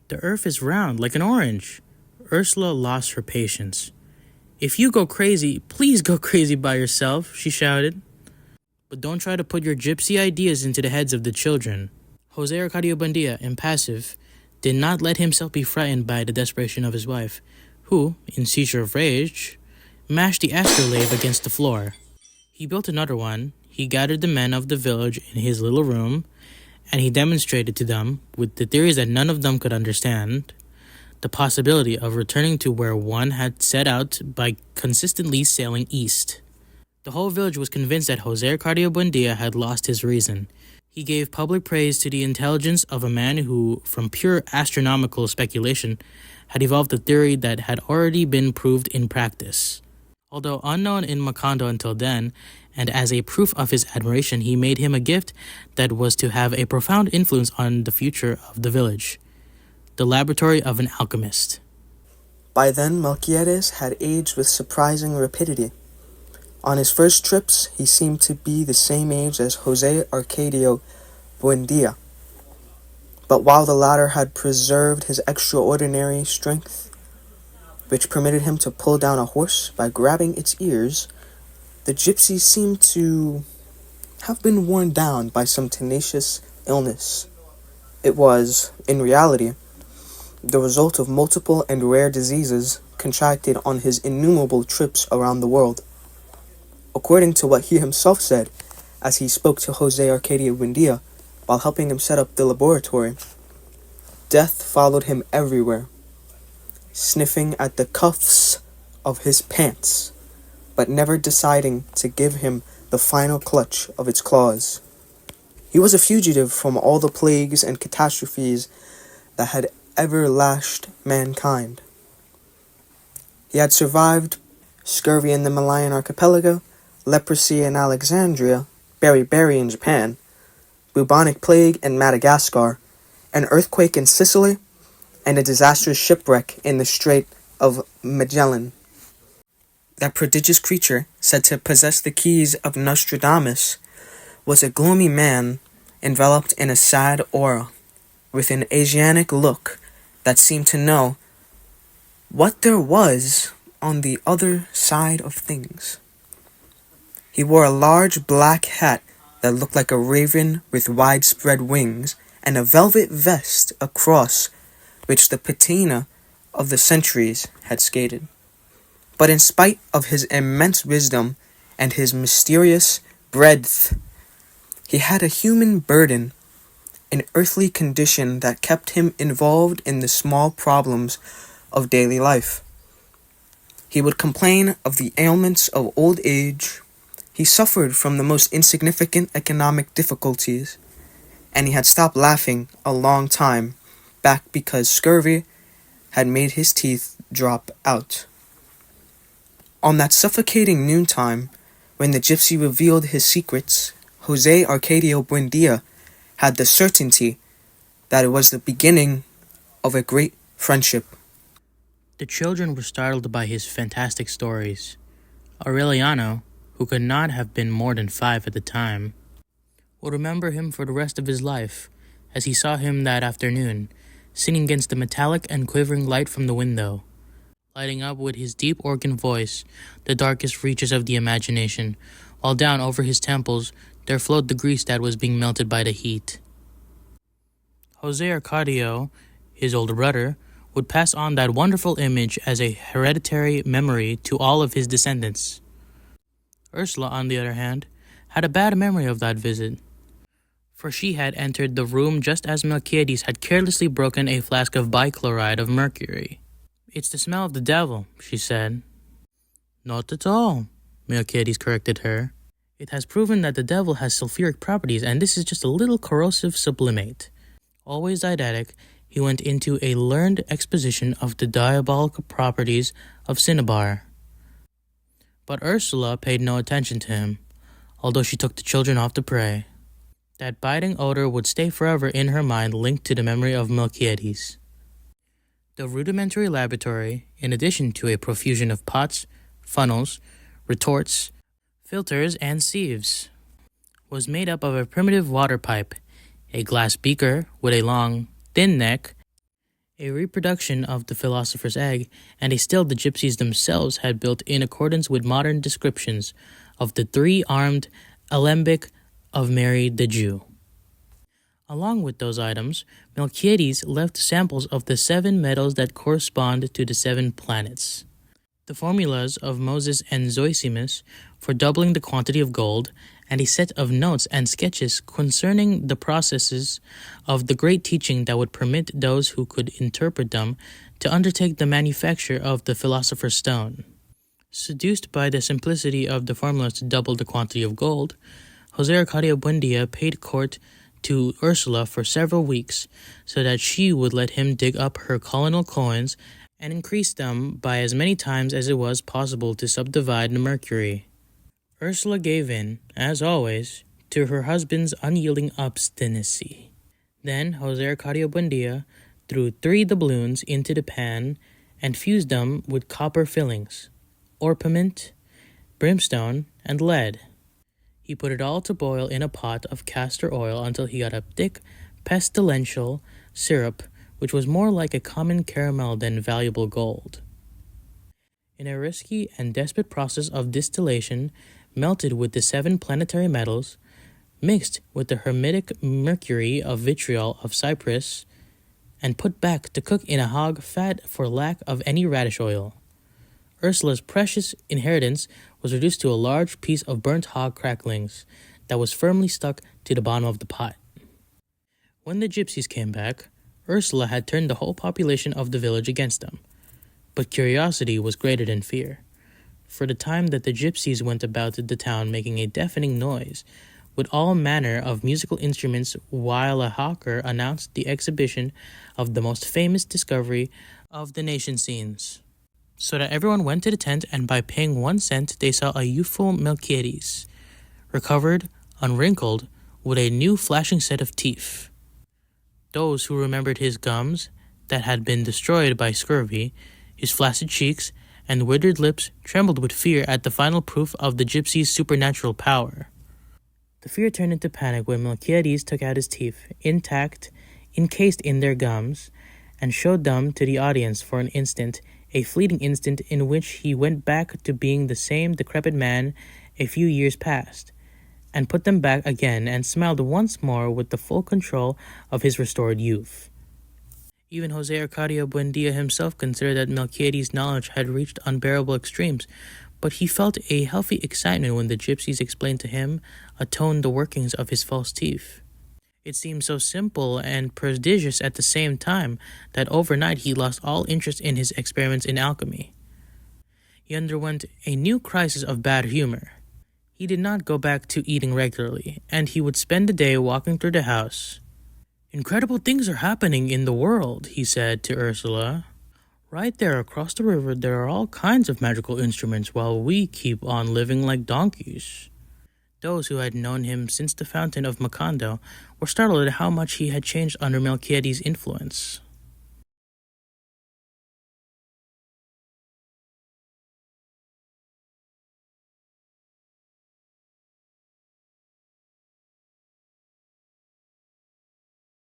The earth is round like an orange. Ursula lost her patience. If you go crazy, please go crazy by yourself, she shouted. But don't try to put your gypsy ideas into the heads of the children. Jose Arcadio Buendia, impassive, did not let himself be frightened by the desperation of his wife, who, in seizure of rage, mashed the astrolabe against the floor. He built another one, he gathered the men of the village in his little room, and he demonstrated to them, with the theories that none of them could understand, the possibility of returning to where one had set out by consistently sailing east. The whole village was convinced that Jose Arcadio Buendia had lost his reason. He gave public praise to the intelligence of a man who, from pure astronomical speculation, had evolved a theory that had already been proved in practice. Although unknown in Macondo until then, and as a proof of his admiration, he made him a gift that was to have a profound influence on the future of the village: the laboratory of an alchemist. By then, Melquiades had aged with surprising rapidity. On his first trips, he seemed to be the same age as Jose Arcadio Buendia. But while the latter had preserved his extraordinary strength, which permitted him to pull down a horse by grabbing its ears, the gypsy seemed to have been worn down by some tenacious illness. It was, in reality, the result of multiple and rare diseases contracted on his innumerable trips around the world. According to what he himself said, as he spoke to Jose Arcadio Buendia while helping him set up the laboratory, death followed him everywhere, sniffing at the cuffs of his pants, but never deciding to give him the final clutch of its claws. He was a fugitive from all the plagues and catastrophes that had ever lashed mankind. He had survived scurvy in the Malayan archipelago, leprosy in Alexandria, beriberi in Japan, bubonic plague in Madagascar, an earthquake in Sicily, and a disastrous shipwreck in the Strait of Magellan. That prodigious creature, said to possess the keys of Nostradamus, was a gloomy man enveloped in a sad aura, with an Asiatic look that seemed to know what there was on the other side of things. He wore a large black hat that looked like a raven with widespread wings, and a velvet vest across which the patina of the centuries had skated. But in spite of his immense wisdom and his mysterious breadth, he had a human burden, an earthly condition that kept him involved in the small problems of daily life. He would complain of the ailments of old age. He suffered from the most insignificant economic difficulties, and he had stopped laughing a long time back because scurvy had made his teeth drop out. On that suffocating noontime, when the gypsy revealed his secrets, Jose Arcadio Buendia had the certainty that it was the beginning of a great friendship. The children were startled by his fantastic stories. Aureliano, who could not have been more than 5 at the time, would remember him for the rest of his life, as he saw him that afternoon, singing against the metallic and quivering light from the window, lighting up with his deep organ voice the darkest reaches of the imagination, while down over his temples there flowed the grease that was being melted by the heat. Jose Arcadio, his older brother, would pass on that wonderful image as a hereditary memory to all of his descendants. Ursula, on the other hand, had a bad memory of that visit, for she had entered the room just as Melquiades had carelessly broken a flask of bichloride of mercury. "It's the smell of the devil," she said. "Not at all," Melquiades corrected her. "It has proven that the devil has sulfuric properties, and this is just a little corrosive sublimate." Always didactic, he went into a learned exposition of the diabolical properties of cinnabar. But Ursula paid no attention to him, although she took the children off to pray. That biting odor would stay forever in her mind, linked to the memory of Melquiades. The rudimentary laboratory, in addition to a profusion of pots, funnels, retorts, filters, and sieves, was made up of a primitive water pipe, a glass beaker with a long, thin neck, a reproduction of the philosopher's egg, and a still the gypsies themselves had built in accordance with modern descriptions of the three-armed alembic of Mary the Jew. Along with those items, Melquiades left samples of the 7 metals that correspond to the 7 planets, the formulas of Moses and Zosimus for doubling the quantity of gold, and a set of notes and sketches concerning the processes of the great teaching that would permit those who could interpret them to undertake the manufacture of the philosopher's stone. Seduced by the simplicity of the formulas to double the quantity of gold, Jose Arcadio Buendia paid court to Ursula for several weeks so that she would let him dig up her colonial coins and increase them by as many times as it was possible to subdivide the mercury. Ursula gave in, as always, to her husband's unyielding obstinacy. Then Jose Arcadio Buendia threw 3 doubloons into the pan and fused them with copper fillings, orpiment, brimstone, and lead. He put it all to boil in a pot of castor oil until he got a thick, pestilential syrup which was more like a common caramel than valuable gold. In a risky and desperate process of distillation, melted with the 7 planetary metals, mixed with the hermetic mercury of vitriol of Cyprus, and put back to cook in a hog fat for lack of any radish oil. Ursula's precious inheritance was reduced to a large piece of burnt hog cracklings that was firmly stuck to the bottom of the pot. When the gypsies came back, Ursula had turned the whole population of the village against them, but curiosity was greater than fear. For the time that the gypsies went about the town making a deafening noise with all manner of musical instruments, while a hawker announced the exhibition of the most famous discovery of the nation scenes. So that everyone went to the tent, and by paying 1 cent they saw a youthful Melquiades, recovered, unwrinkled, with a new flashing set of teeth. Those who remembered his gums that had been destroyed by scurvy, his flaccid cheeks, and withered lips trembled with fear at the final proof of the gypsy's supernatural power. The fear turned into panic when Melquiades took out his teeth, intact, encased in their gums, and showed them to the audience for an instant, a fleeting instant in which he went back to being the same decrepit man a few years past, and put them back again and smiled once more with the full control of his restored youth. Even Jose Arcadio Buendia himself considered that Melquiades' knowledge had reached unbearable extremes, but he felt a healthy excitement when the gypsies explained to him, atoned the workings of his false teeth. It seemed so simple and prodigious at the same time that overnight he lost all interest in his experiments in alchemy. He underwent a new crisis of bad humor. He did not go back to eating regularly, and he would spend the day walking through the house. "Incredible things are happening in the world," he said to Ursula. "Right there across the river there are all kinds of magical instruments while we keep on living like donkeys." Those who had known him since the fountain of Macondo were startled at how much he had changed under Melquiades' influence.